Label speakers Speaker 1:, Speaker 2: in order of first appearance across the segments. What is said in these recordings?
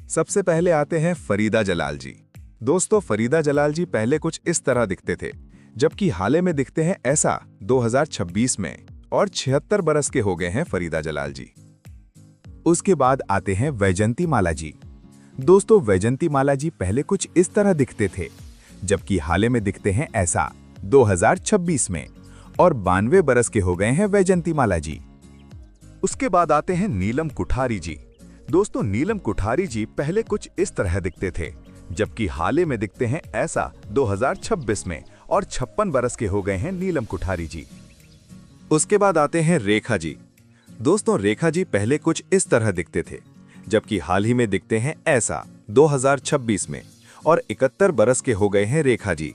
Speaker 1: सबसे पहले आते हैं फरीदा जलाल जी। दोस्तों, फरीदा जलाल जी पहले कुछ इस तरह दिखते थे, जबकि हाल में दिखते हैं ऐसा 2026 में, और 76 बरस के हो गए हैं फरीदा जलाल जी। उसके बाद आते हैं वैजंती माला जी। दोस्तों, वैजंती माला जी पहले कुछ इस तरह दिखते थे, जबकि हाल में दिखते हैं ऐसा 2026 में, और 92 बरस के हो गए हैं वैजंती माला जी। उसके बाद आते हैं नीलम कुठारी जी। दोस्तों, नीलम कुठारी जी पहले कुछ इस तरह दिखते थे, जबकि हाल में दिखते हैं ऐसा 2026 में, और 56 बरस के हो गए हैं नीलम कुठारी जी। उसके बाद आते हैं रेखा जी। दोस्तों, रेखा जी पहले कुछ इस तरह दिखते थे, जबकि हाल ही में दिखते हैं ऐसा 2026 में, और 71 बरस के हो गए हैं रेखा जी।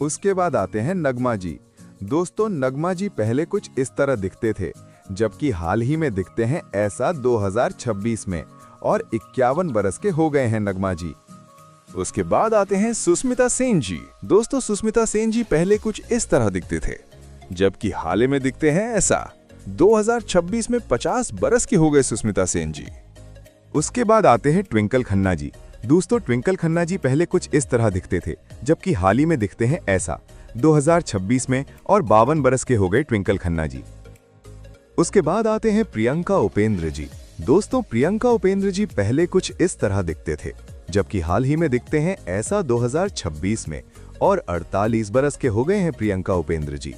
Speaker 1: उसके बाद आते हैं नगमा जी। दोस्तों, नगमा जी पहले कुछ इस तरह दिखते थे, जबकि हाल ही में दिखते हैं ऐसा 2026 में, और 51 बरस के हो गए हैं नगमा जी। उसके बाद आते हैं सुष्मिता सेन जी। दोस्तों, सुष्मिता सेन जी पहले कुछ इस तरह दिखते थे, जबकि हाल में दिखते हैं ऐसा 2026 में 50 बरस के हो गए सुष्मिता सेन जी। उसके बाद आते हैं ट्विंकल खन्ना जी। दोस्तों, ट्विंकल खन्ना जी पहले कुछ इस तरह दिखते थे, जबकि हाल ही में दिखते हैं ऐसा 2026 में, और 52 बरस के हो गए ट्विंकल खन्ना जी। उसके बाद आते हैं प्रियंका उपेंद्र जी। दोस्तों, प्रियंका उपेंद्र जी पहले कुछ इस तरह दिखते थे, जबकि हाल ही में दिखते हैं ऐसा 2026 में, और 48 बरस के हो गए हैं प्रियंका उपेंद्र जी।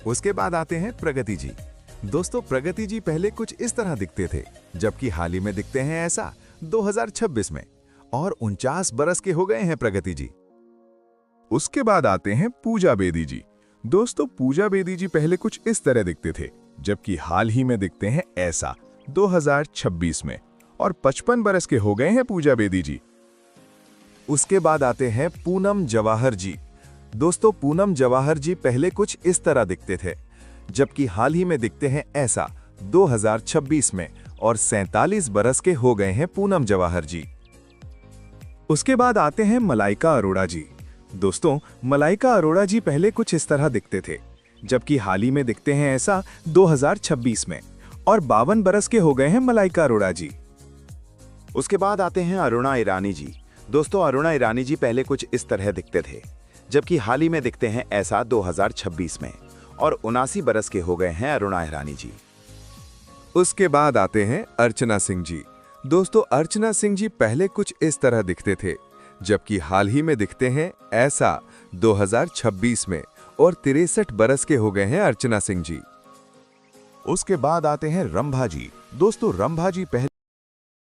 Speaker 1: उसके बाद आते हैं प्रगति जी। दोस्तों, प्रगति जी पहले कुछ इस तरह दिखते थे, जबकि हाल ही में दिखते हैं ऐसा 2026 में, और 49 बरस के हो गए हैं प्रगति जी। उसके बाद आते हैं पूजा बेदी जी। दोस्तों, पूजा बेदी जी पहले कुछ इस तरह दिखते थे, जबकि हाल ही में दिखते हैं ऐसा 2026 में, और 55 बरस के हो गए हैं पूजा बेदी जी। उसके बाद आते हैं पूनम जवाहर जी। दोस्तों, पूनम जवाहर जी पहले कुछ इस तरह दिखते थे, जबकि हाल ही में दिखते हैं ऐसा 2026 में, और 47 बरस के हो गए हैं पूनम जवाहर जी। उसके बाद आते हैं मलाइका अरोड़ा जी। दोस्तों, मलाइका अरोड़ा जी पहले कुछ इस तरह दिखते थे, जबकि हाल ही में दिखते हैं ऐसा 2026 में, और 52 बरस के हो गए हैं मलाइका अरोड़ा जी। उसके बाद आते हैं अरुणा ईरानी जी। दोस्तों, अरुणा ईरानी जी पहले कुछ इस तरह दिखते थे, जबकि हाल ही में दिखते हैं ऐसा 2026 में, और 79 बरस के हो गए हैं अरुणा ईरानी जी। उसके बाद आते हैं अर्चना सिंह जी। दोस्तों, अर्चना सिंह जी पहले कुछ इस तरह दिखते थे, जबकि हाल ही में दिखते हैं ऐसा 2026 में, और 63 बरस के हो गए हैं अर्चना सिंह जी। उसके बाद आते हैं रंभा जी। दोस्तों, रंभा जी पहले